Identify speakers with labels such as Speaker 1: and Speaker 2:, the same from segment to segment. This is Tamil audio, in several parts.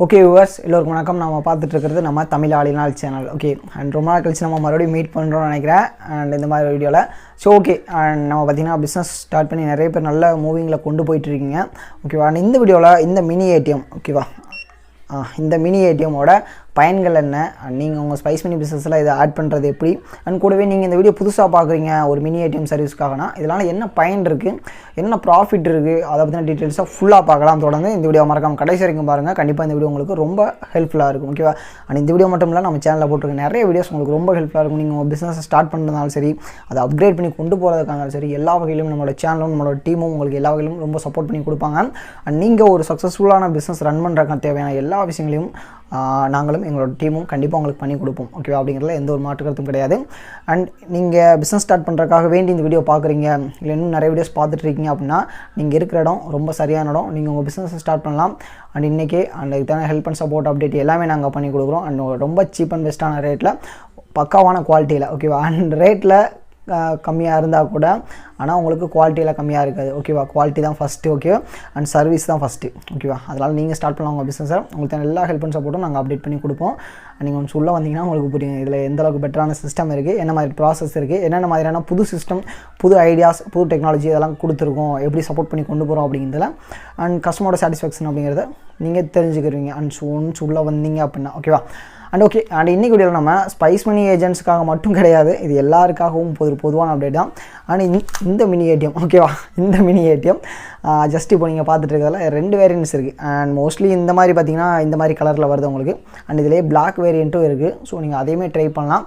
Speaker 1: ஓகே வியூவர்ஸ் எல்லோருக்கும் வணக்கம். நம்ம பார்த்துட்டு இருக்கிறது நம்ம தமிழ் ஆளினால் சேனல். ஓகே அண்ட் ரொம்ப நாள் கழிச்சு நம்ம மறுபடியும் மீட் பண்ணுறோம்னு நினைக்கிறேன். அண்ட் இந்த மாதிரி வீடியோவில் ஓகே அண்ட் நம்ம பார்த்திங்கன்னா பிஸ்னஸ் ஸ்டார்ட் பண்ணி நிறைய பேர் நல்ல மூவிங்கில் கொண்டு போயிட்டுருக்கீங்க. ஓகேவா, அண்ட் இந்த வீடியோவில் இந்த மினி ஏடிஎம் ஓகேவா, இந்த மினி ஏடிஎம்மோட பயன்கள் என்ன, நீங்கள் உங்கள் ஸ்பைஸ் மினி பிஸ்னஸில் இதை ஆட் பண்ணுறது எப்படி, அண்ட் கூடவே நீங்கள் இந்த வீடியோ புதுசாக பார்க்குறீங்க ஒரு மினி ஏடிஎம் சர்வீஸ்க்காகனா இதனால் என்ன பயன் இருக்குது, என்ன ப்ராஃபிட் இருக்குது, அதை பற்றின டீட்டெயில்ஸாக ஃபுல்லாக பார்க்கலாம். தொடர்ந்து இந்த வீடியோ மறக்காமல் கடைசி வரைக்கும் பாருங்கள். கண்டிப்பாக இந்த வீடியோ உங்களுக்கு ரொம்ப ஹெல்ப்ஃபுல்லாக இருக்கும். ஓகேவா, அண்ட் இந்த வீடியோ மட்டும் இல்லை, நம்ம சேனலில் போட்டிருக்க நிறைய வீடியோஸ் உங்களுக்கு ரொம்ப ஹெல்ப்ஃபுல்லாக இருக்கும். நீங்கள் உங்கள் பிஸ்னஸை ஸ்டார்ட் பண்ணுறதுனாலும் சரி, அதை அப்கிரேட் பண்ணி கொண்டு போகிறதுக்கானாலும் சரி, எல்லா வகையிலும் நம்மளோட சேனலும் நம்மளோட டீமும் உங்களுக்கு எல்லா வகையிலும் ரொம்ப சப்போர்ட் பண்ணி கொடுப்பாங்க. அண்ட் நீங்கள் ஒரு சக்ஸஸ்ஃபுல்லான பிஸ்னஸ் ரன் பண்ணுறதுக்கு தேவையான எல்லா விஷயங்களையும் நாங்களும் எங்களோட டீமும் கண்டிப்பாக உங்களுக்கு பண்ணி கொடுப்போம். ஓகேவா, அப்படிங்கிறதுல எந்த ஒரு மாற்று கருத்தும் கிடையாது. அண்ட் நீங்கள் பிஸ்னஸ் ஸ்டார்ட் பண்ணுறதுக்காக வேண்டி இந்த வீடியோ பார்க்குறீங்க, இல்லை இன்னும் நிறைய வீடியோஸ் பார்த்துட்ருக்கீங்க அப்படின்னா நீங்கள் இருக்கிற இடம் ரொம்ப சரியான இடம். நீங்கள் உங்கள் பிஸ்னஸை ஸ்டார்ட் பண்ணலாம். அண்ட் இன்றைக்கே அண்ட் இதுக்கான ஹெல்ப் அண்ட் சப்போர்ட் அப்டேட் எல்லாமே நாங்கள் பண்ணி கொடுக்குறோம். அண்ட் ரொம்ப சீப் அண்ட் பெஸ்ட்டான ரேட்டில், பக்காவான குவாலிட்டியில். ஓகேவா, அண்ட் ரேட்டில் கம்மியாக இருந்தால் கூட ஆனால் உங்களுக்கு குவாலிட்டியில் கம்மியாக இருக்காது. ஓகேவா, குவாலிட்டி தான் ஃபஸ்ட்டு. ஓகேவா, அண்ட் சர்வீஸ் தான் ஃபஸ்ட்டு. ஓகேவா, அதனால் நீங்கள் ஸ்டார்ட் பண்ணலாம் உங்கள் பிஸ்னஸை. உங்களுக்கு எல்லா ஹெல்ப் அண்ட் சப்போர்ட்டும் நாங்கள் அப்டேட் பண்ணி கொடுப்போம். நீங்கள் ஒன்று உள்ளே வந்தீங்கன்னா உங்களுக்கு புரியும் இதில் எந்த அளவுக்கு பெட்டரான சிஸ்டம் இருக்குது, என்ன மாதிரி ப்ராசஸ் இருக்குது, என்னென்ன மாதிரியான புது சிஸ்டம், புது ஐடியாஸ், புது டெக்னாலஜி இதெல்லாம் கொடுத்துருக்கோம், எப்படி சப்போர்ட் பண்ணி கொண்டு போகிறோம் அப்படிங்கிறதுல, அண்ட் கஸ்டமரோட சாட்டிஸ்ஃபேக்ஷன் அப்படிங்கிறத நீங்கள் தெரிஞ்சுக்கிறீங்க. அண்ட் ஒன்ஸ் உள்ளே வந்தீங்க அப்படின்னா. ஓகேவா, அண்ட் ஓகே அண்ட் இன்றைக்கி வீடியோவில் நம்ம ஸ்பைஸ் மினி ஏஜென்ட்ஸ்க்காக மட்டும் கிடையாது, இது எல்லாருக்காகவும் பொதுவான அப்டேட் தான். அண்ட் இந்த மினி ஏடிஎம் ஓகேவா, இந்த மினி ஏடிஎம் ஜஸ்ட் இப்போ நீங்கள் பார்த்துட்டு இருக்கிறதுல 2 வேரியன்ட்ஸ் இருக்குது. அண்ட் மோஸ்ட்லி இந்த மாதிரி பார்த்திங்கன்னா இந்த மாதிரி கலரில் வருது உங்களுக்கு. அண்ட் இதிலே பிளாக் வேரியண்ட்டும் இருக்குது. ஸோ நீங்கள் அதையுமே ட்ரை பண்ணலாம்.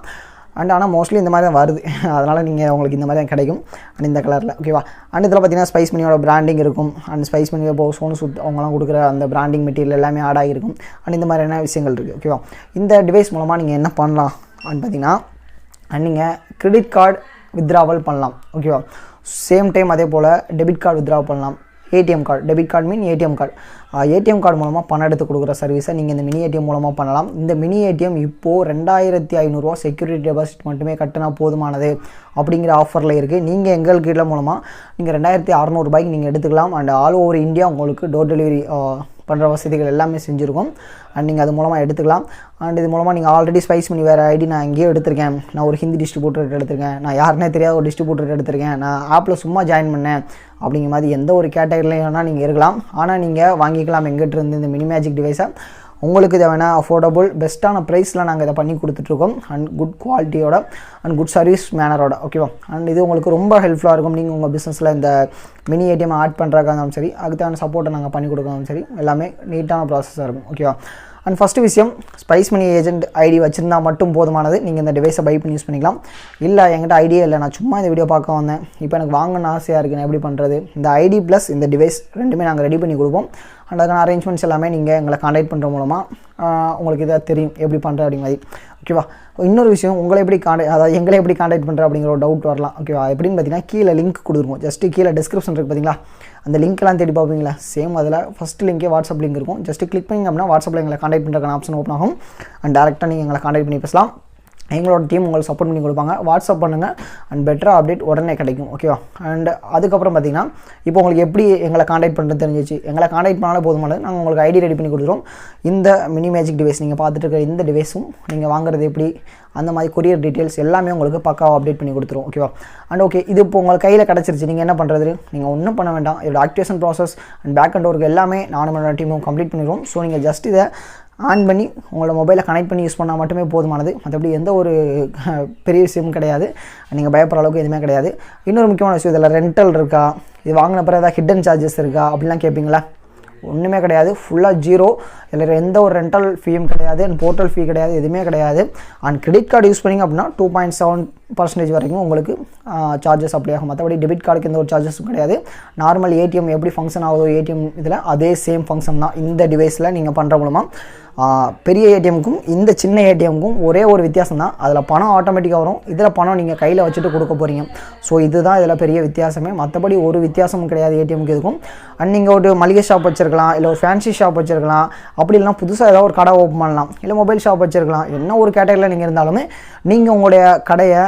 Speaker 1: அண்ட் ஆனால் மோஸ்ட்லி இந்த மாதிரி தான் வருது, அதனால் நீங்கள் உங்களுக்கு இந்த மாதிரி தான் கிடைக்கும். அண்ட் இந்த கலரில். ஓகேவா, அண்ட் இதில் பார்த்தீங்கன்னா ஸ்பைஸ் மினியோட பிராண்டிங் இருக்கும். அண்ட் ஸ்பைஸ் மினியோ இப்போ சோனு சுத் அவங்களாம் கொடுக்குற அந்த பிராண்டிங் மெட்டீரியல் எல்லாமே ஆட் ஆகிருக்கும். அண்ட் இந்த மாதிரியான விஷயங்கள் இருக்குது. ஓகேவா, இந்த டிவைஸ் மூலமாக நீங்கள் என்ன பண்ணலாம் அப்படின்னு பார்த்தீங்கன்னா, நீங்கள் கிரெடிட் கார்டு வித்ட்ராவல் பண்ணலாம். ஓகேவா, சேம் டைம் அதே போல் டெபிட் கார்டு வித்ட்ரா பண்ணலாம். ஏடிஎம் கார்டு, டெபிட் கார்டு மீன் ஏடிஎம் கார்டு. ஏடிஎம் கார்டு மூலமாக பணம் எடுத்து கொடுக்குற சர்வீஸை நீங்கள் இந்த மினி ஏடிஎம் மூலமாக பண்ணலாம். இந்த மினி ஏடிஎம் இப்போது 2500 செக்யூரிட்டி டெபாசிட் மட்டுமே கட்டினா போதுமானது அப்படிங்கிற ஆஃபரில் இருக்குது. நீங்கள் எங்கள் கீழே மூலமாக நீங்கள் 2600 நீங்கள் எடுத்துக்கலாம். அண்ட் ஆல் ஓவர் இந்தியா உங்களுக்கு டோர் டெலிவரி பண்ணுற வசதிகள் எல்லாமே செஞ்சுருக்கோம். அண்ட் நீங்கள் அது மூலமாக எடுத்துக்கலாம். அண்ட் இது மூலமாக நீங்கள் ஆல்ரெடி ஸ்பைஸ் பண்ணி வேறு ஐடி நான் எங்கேயோ எடுத்திருக்கேன், நான் ஒரு ஹிந்தி டிஸ்ட்ரிபியூட்டர் எடுத்திருக்கேன், நான் யாருனே தெரியாத ஒரு டிஸ்ட்ரிபியூட்டர் எடுத்திருக்கேன், நான் ஆப்பில் சும்மா ஜாயின் பண்ணேன் அப்படிங்கிற மாதிரி எந்த ஒரு கேட்டகரிலையும் வேணால் நீங்கள் இருக்கலாம். ஆனால் நீங்கள் வாங்கிக்கலாம் எங்கிட்ட இருந்து இந்த மினி மேஜிக் டிவைஸை. உங்களுக்கு தேவையான அஃபோர்டபுள் பெஸ்ட்டான ப்ரைஸில் நாங்கள் இதை பண்ணி கொடுத்துட்ருக்கோம். அண்ட் குட் குவாலிட்டியோட அண்ட் குட் சர்வீஸ் மேனரோட. ஓகேவா, அண்ட் இது உங்களுக்கு ரொம்ப ஹெல்ப்ஃபுல்லாக இருக்கும். நீங்கள் உங்கள் பிஸ்னஸில் இந்த மினி ஏடிஎம் ஆட் பண்ணுறதுக்காக இருந்தாலும் சரி, அதுக்கான சப்போர்ட்டை நாங்கள் பண்ணி கொடுக்கணும் சரி, எல்லாமே நீட்டான ப்ராசஸாக இருக்கும். ஓகேவா, அண்ட் ஃபஸ்ட்டு விஷயம், ஸ்பைஸ் மினி ஏஜென்ட் ஐடி வச்சுருந்தா மட்டும் போதுமானது. நீங்கள் இந்த டிவைஸை பை பண்ணி யூஸ் பண்ணிக்கலாம். இல்லை என்கிட்ட ஐடியா இல்லை, நான் சும்மா இந்த வீடியோ பார்க்க வந்தேன், இப்போ எனக்கு வாங்கணும்னு ஆசையாக இருக்குது, நான் எப்படி பண்ணுறது? இந்த ஐடி ப்ளஸ் இந்த டிவைஸ் ரெண்டுமே நாங்கள் ரெடி பண்ணி கொடுப்போம். அண்ட் அதுக்கான அரேஞ்ச்மெண்ட்ஸ் எல்லாமே நீங்கள் எங்களை கான்டாக்ட் பண்ணுற மூலமாக உங்களுக்கு இதாக தெரியும் எப்படி பண்ணுறது அப்படிங்கிற மாதிரி. ஓகேவா, இன்னொரு விஷயம், எங்களை எப்படி கான்டாக்ட் பண்ணுற அப்படிங்கிற ஒரு டவுட் வரலாம். ஓகேவா, எப்படின்னு பார்த்தீங்கன்னா கீழே லிங்க் கொடுத்துருவோம். ஜஸ்ட்டு கீழே டிஸ்கிரிப்ஷன் இருக்குது பார்த்தீங்களா, அந்த லிங்க்லாம் தேடி பார்ப்பீங்களா, சேம் அதில் ஃபஸ்ட்டு லிங்கே வாட்ஸ்அப் லிங்க் இருக்கும். ஜஸ்ட்டு கிளிக் பண்ணிங்க அப்படின்னா வாட்ஸ்அப்பில் எங்களை கான்டாக்ட் பண்ணுறதுக்கான ஆப்ஷன் ஓப்பன் ஆகும். அண்ட் டேரெக்டாக நீங்கள் எங்களை கான்டாக்ட் பண்ணி பேசலாம். எங்களோட டீம் உங்களுக்கு சப்போர்ட் பண்ணி கொடுப்பாங்க. வாட்ஸ்அப் பண்ணுங்கள் அண்ட் பெட்டராக அப்டேட் உடனே கிடைக்கும். ஓகேவா, அண்ட் அதுக்கப்புறம் பார்த்தீங்கன்னா இப்போ உங்களுக்கு எப்படி எங்களை கான்டாக்ட் பண்ணுறது தெரிஞ்சிச்சு, எங்களை கான்டாக்ட் பண்ணாலே போதுமானது. நாங்கள் உங்களுக்கு ஐடி ரெடி பண்ணி கொடுத்துருவோம். இந்த மினி மேஜிக் டிவைஸ் நீங்கள் பார்த்துட்டு இருக்க இந்த டிவைஸும் நீங்கள் வாங்குறது எப்படி, அந்த மாதிரி கொரியர் டீட்டெயில்ஸ் எல்லாமே உங்களுக்கு பக்காவாக அப்டேட் பண்ணி கொடுத்துருவோம். ஓகேவா, அண்ட் ஓகே இது இப்போ உங்களுக்கு கையில் கிடச்சிருச்சு, நீங்கள் என்ன பண்ணுறது? நீங்கள் ஒன்றும் பண்ண வேண்டாம். இதோட activation process and back and work எல்லாமே நானும் டீமும் கம்ப்ளீட் பண்ணிடுவோம். ஸோ நீங்கள் ஜஸ்ட் இதை ஆன் பண்ணி உங்களோட மொபைலை கனெக்ட் பண்ணி யூஸ் பண்ணால் மட்டுமே போதுமானது. மற்றபடி எந்த ஒரு பெரிய விஷயமும் கிடையாது. நீங்கள் பயப்படுற அளவுக்கு எதுவுமே கிடையாது. இன்னொரு முக்கியமான விஷயம், இதில் ரெண்டல் இருக்கா, இது வாங்கின பிறகு ஏதாவது ஹிடன் சார்ஜஸ் இருக்கா அப்படிலாம் கேட்பீங்களா? ஒன்றுமே கிடையாது, ஃபுல்லாக ஜீரோ. இதில் எந்த ஒரு ரெண்டல் ஃபீயும் கிடையாது, அண்ட் போர்ட்டல் ஃபீ கிடையாது, எதுவுமே கிடையாது. அண்ட் கிரெடிட் கார்டு யூஸ் பண்ணிங்க அப்படின்னா 2.7% வரைக்கும் உங்களுக்கு சார்ஜஸ் அப்ளை ஆகும். மற்றபடி டெபிட் கார்டுக்கு எந்த ஒரு சார்ஜஸும் கிடையாது. நார்மல் ஏடிஎம் எப்படி ஃபங்க்ஷன் ஆகுதோ ஏடிஎம் இதில் அதே சேம் ஃபங்க்ஷன் தான் இந்த டிவைஸில் நீங்கள் பண்ணுற மூலமாக. பெரிய ஏடிஎம்க்கும் இந்த சின்ன ஏடிஎம்க்கும் ஒரே ஒரு வித்தியாசம் தான், அதில் பணம் ஆட்டோமேட்டிக்காக வரும், இதில் பணம் நீங்கள் கையில் வச்சுட்டு கொடுக்க போகிறீங்க. ஸோ இதுதான் இதில் பெரிய வித்தியாசமே, மற்றபடி ஒரு வித்தியாசமும் கிடையாது ஏடிஎம்க்கு இதுக்கும். அண்ட் நீங்கள் ஒரு மளிகை ஷாப் வச்சுருக்கலாம், இல்லை ஒரு ஃபேன்சி ஷாப் வச்சுருக்கலாம், அப்படி இல்லைனா புதுசாக ஏதாவது ஒரு கடை ஓப்பன் பண்ணலாம், இல்லை மொபைல் ஷாப் வச்சுருக்கலாம். என்ன ஒரு கேட்டகரியில் நீங்கள் இருந்தாலுமே நீங்கள் உங்களுடைய கடையை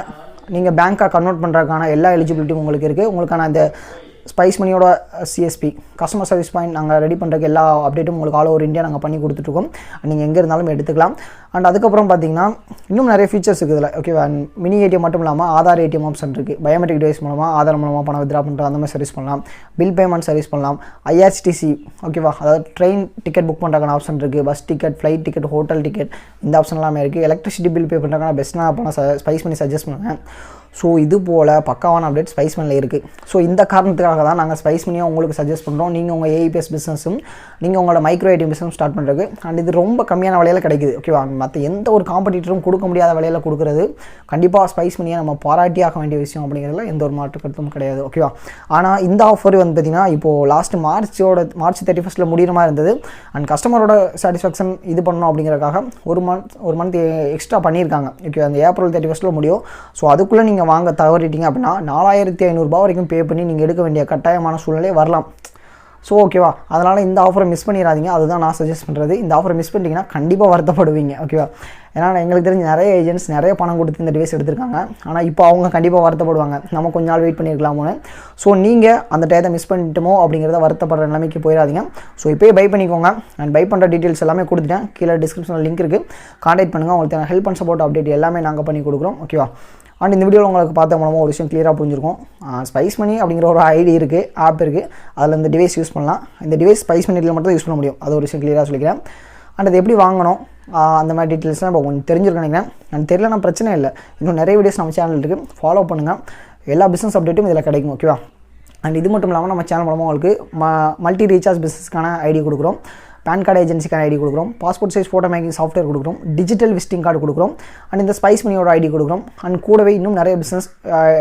Speaker 1: நீங்கள் பேங்க்காக கன்வெர்ட் பண்ணுறதுக்கான எல்லா எலிஜிபிலிட்டியும் உங்களுக்கு இருக்குது. உங்களுக்கான அந்த ஸ்பைஸ் மணியோட சிஎஸ்பி கஸ்டமர் சர்வீஸ் பாயிண்ட் நாங்கள் ரெடி பண்ணுறதுக்கு எல்லா அப்டேட்டும் உங்களுக்கு ஆல் ஓவர் இந்தியா நாங்கள் பண்ணி கொடுத்துட்ருக்கோம். நீங்கள் எங்கே இருந்தாலும் எடுத்துக்கலாம். அண்ட் அதுக்கப்புறம் பார்த்தீங்கன்னா இன்னும் நிறைய ஃபீச்சர்ஸ் இருக்குது இதில். ஓகேவா, மினி ஏடிஎம் மட்டும் இல்லாமல் ஆதார் ஏடிஎம் ஆப்ஷன் இருக்குது. பயோமெட்ரிக் டிவைஸ் மூலமாக ஆதார் மூலமாக பணம் வித்ரா பண்ணுற அந்த மாதிரி சர்வீஸ் பண்ணலாம். பில் பேமெண்ட் சர்வீஸ் பண்ணலாம். ஐஆர்சிடிசி ஓகேவா, அதாவது ட்ரெயின் டிக்கெட் புக் பண்ணுறதுக்கான ஆப்ஷன் இருக்குது. Bus ticket, flight ticket, hotel ticket இந்த ஆப்ஷன் எல்லாமே இருக்குது. எலக்ட்ரிசிட்டி பில் பே பண்ணுறதுக்கான பெஸ்ட்டான பணம் ஸ்பைஸ் பண்ணி சஜஸ்ட் பண்ணுவேன். ஸோ இது போல் பக்காவான அப்டேட் ஸ்பைஸ் மணியில் இருக்குது. ஸோ இந்த காரணத்துக்காக தான் நாங்கள் ஸ்பைஸ் மணியாக உங்களுக்கு சஜஸ்ட் பண்ணுறோம். நீங்கள் உங்கள் ஏஇபிஎஸ் பிஸ்னஸும் நீங்கள் உங்களோட மைக்ரோ ஏடிஎம் பிஸ்னஸ் ஸ்டார்ட் பண்ணுறது. அண்ட் இது ரொம்ப கம்மியான விலையில் கிடைக்குது. ஓகேவா, மற்ற எந்த ஒரு காம்படிட்டரும் கொடுக்க முடியாத விலையில் கொடுக்குறது கண்டிப்பாக ஸ்பைஸ் மணியை நம்ம பாராட்டியாக வேண்டிய விஷயம் அப்படிங்கிறதுல எந்த ஒரு மாற்று கருத்தும் கிடையாது. ஓகேவா, ஆனால் இந்த ஆஃபர் வந்து பார்த்திங்கன்னா இப்போது லாஸ்ட்டு மார்ச் 31 முடிகிற மாதிரி இருந்தது. அண்ட் கஸ்டமரோட சாட்டிஸ்ஃபேக்ஷன் இது பண்ணணும் அப்படிங்கிறதுக்காக ஒரு மந்த் எக்ஸ்ட்ரா பண்ணியிருக்காங்க. ஓகே, அந்த ஏப்ரல் 31 முடியும். ஸோ அதுக்குள்ளே நீங்கள் வாங்க தவறிட்டீங்க அப்படின்னா 4500 வரைக்கும் பே பண்ணி நீங்கள் எடுக்க வேண்டிய கட்டாயமான சூழ்நிலை வரலாம். ஸோ ஓகேவா, அதனால் இந்த ஆஃபரை மிஸ் பண்ணிடாதீங்க. அதுதான் நான் சஜஸ்ட் பண்ணுறது. இந்த ஆஃபரை மிஸ் பண்ணிட்டீங்கன்னா கண்டிப்பாக வருத்தப்படுவீங்க. ஓகேவா, ஏன்னா எங்களுக்கு தெரிஞ்ச நிறைய ஏஜென்ட்ஸ் நிறைய பணம் கொடுத்து இந்த டிவைஸ் எடுத்திருக்காங்க. ஆனால் இப்போ அவங்க கண்டிப்பாக வருத்தப்படுவாங்க, நம்ம கொஞ்ச நாள் வெயிட் பண்ணியிருக்கலாமோன்னு. ஸோ நீங்கள் அந்த டயத்தை மிஸ் பண்ணிட்டோமோ அப்படிங்கிறத வருத்தப்படுற நிலைமைக்கு போயிடாதீங்க. ஸோ இப்போயே பை பண்ணிக்கோங்க. அண்ட் பை பண்ணுற டீட்டெயில்ஸ் எல்லாமே கொடுத்துட்டேன். கீழே டிஸ்கிரிப்ஷனில் லிங்க் இருக்குது, கான்டாக்ட் பண்ணுங்கள். உங்களுக்கு ஹெல்ப் அண்ட் சப்போர்ட் அப்டேட் எல்லாமே நாங்கள் பண்ணி கொடுக்குறோம். ஓகேவா, அண்ட் இந்த வீடியோவில் உங்களுக்கு பார்த்த மூலமாக ஒரு விஷயம் கிளியராக புரிஞ்சிருக்கும். ஸ்பைஸ் மணி அப்படிங்கிற ஒரு ஐடி இருக்குது, ஆப் இருக்குது. அதில் இந்த டிவைஸ் யூஸ் பண்ணலாம். இந்த டிவைஸ் ஸ்பைஸ் மணியில் மட்டும் தான் யூஸ் பண்ண முடியும். அது ஒரு விஷயம் கிளியராக சொல்லிக்கிறேன். அண்ட் அது எப்படி வாங்கணும் அந்த மாதிரி டீட்டெயில்ஸ்லாம் இப்போ கொஞ்சம் தெரிஞ்சிருக்கேன் நினைக்கிறேன். அண்ட் தெரியலனா பிரச்சனை இல்லை, இன்னும் நிறைய வீடியோஸ் நம்ம சேனல் இருக்குது, ஃபாலோ பண்ணுங்கள். எல்லா பிஸ்னஸ் அப்டேட்டும் இதில் கிடைக்கும். ஓகேவா, அண்ட் இது மட்டும் இல்லாமல் நம்ம சேனல் மூலமாக உங்களுக்கு மல்டி ரீசார்ஜ் பிஸ்னஸ்க்கான ஐடி கொடுக்குறோம். பேன் கார்டு ஏஜென்சிக்கான ஐடி கொடுக்குறோம். Passport size photo making software கொடுக்குறோம். டிஜிட்டல் விசிட்டிங் கார்டு கொடுக்குறோம். அண்ட் இந்த ஸ்பைஸ் மணியோட ஐடி கொடுக்குறோம். அண்ட் கூடவே இன்னும் நிறைய பிஸ்னஸ்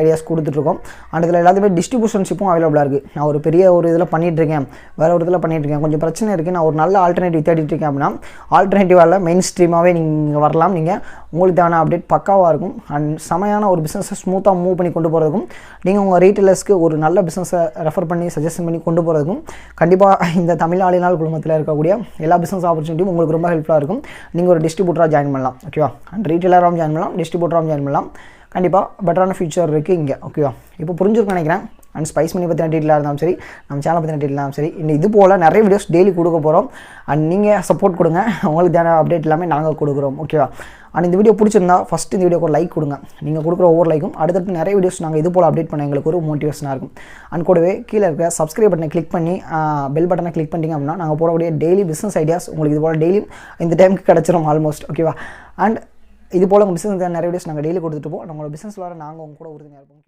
Speaker 1: ஐடியாஸ் கொடுத்துட்ருக்கோம். அண்ட் இதில் எல்லாத்துமே டிஸ்ட்ரிபியூஷன்ஷிப்பும் அவைலபிளாக இருக்குது. நான் ஒரு பெரிய ஒரு இதில் பண்ணிகிட்ருக்கேன், வேறு ஒரு இதில் பண்ணிகிட்ருக்கேன், கொஞ்சம் பிரச்சனை இருக்குது, நான் ஒரு நல்ல ஆல்டர்னேட்டிவ் தேடிட்டுருக்கேன் அப்படின்னா ஆல்டர்னேட்டிவாக மெயின் ஸ்ட்ரீமாகவே நீங்கள் வரலாம். நீங்கள் உங்களுக்கு தேவையான அப்டேட் பக்காவாக இருக்கும். அண்ட் செமையான ஒரு பிஸ்னஸை ஸ்மூத்தாக மூவ் பண்ணி கொண்டு போகிறதுக்கும், நீங்கள் உங்கள் ரீட்டெயிலர்ஸ்க்கு ஒரு நல்ல பிஸ்னஸை ரெஃபர் பண்ணி சஜஷன் பண்ணி கொண்டு போகிறதுக்கும் கண்டிப்பாக இந்த தமிழ் ஆளினால் குழுமத்தில் இருக்கக்கூடிய எல்லா பிஸ்னஸ் ஆப்பர்ச்சுனிட்டியும் உங்களுக்கு ரொம்ப ஹெல்ப்ஃபுல்லாக இருக்கும். நீங்கள் ஒரு டிஸ்ட்ரிபியூட்டராக ஜாயின் பண்ணலாம். ஓகேவா, அண்ட் ரீட்டெயிலராகவும் ஜாயின் பண்ணலாம், டிஸ்ட்ரிபியூட்டராகவும் ஜாயின் பண்ணலாம். கண்டிப்பாக பெட்டரான ஃபியூச்சர் இருக்குது இங்கே. ஓகேவா, இப்போ புரிஞ்சுருக்குன்னு நினைக்கிறேன். அண்ட் ஸ்பைஸ் மணி பற்றின டீட்டெயிலாக இருந்தாலும் சரி, நம்ம சேனல் பற்றின டீட்டெயிலாக சரி, இன்னும் இது போல் நிறைய வீடியோஸ் டெய்லி கொடுக்க போகிறோம். அண்ட் நீங்கள் சப்போர்ட் கொடுங்க, உங்களுக்கு தேவையான அப்டேட் எல்லாமே நாங்கள் கொடுக்குறோம். ஓகேவா, அண்ட் இந்த வீடியோ பிடிச்சிருந்தா ஃபஸ்ட்டு இந்த வீடியோக்கு ஒரு லைக் கொடுங்க. நீங்கள் கொடுக்குற ஒவ்வொரு லைக்கும் அடுத்தடுத்து நிறைய வீடியோஸ் நாங்கள் இது போல் அப்டேட் பண்ண எங்களுக்கு ஒரு மோட்டிவேஷனாக இருக்கும். அண்ட் கூடவே கீழே இருக்க சப்ஸ்கிரைப் பட்டனை கிளிக் பண்ணி பெல் பட்டனை கிளிக் பண்ணிட்டீங்க அப்படின்னா நாங்கள் போடக்கூடிய டெய்லி பிஸ்னஸ் ஐடியாஸ் உங்களுக்கு இது போல் டெய்லியும் இந்த டைமுக்கு கிடச்சிரும் ஆல்மோஸ்ட். ஓகேவா, அண்ட் இது போல் உங்கள் பிஸ்னஸ் நிறைய வீடியோஸ் நாங்கள் டெய்லி கொடுத்துட்டு போவோம். நம்மளோட பிஸ்னஸ் வர நாங்கள் உங்க கூட உறுதியாக இருப்போம்.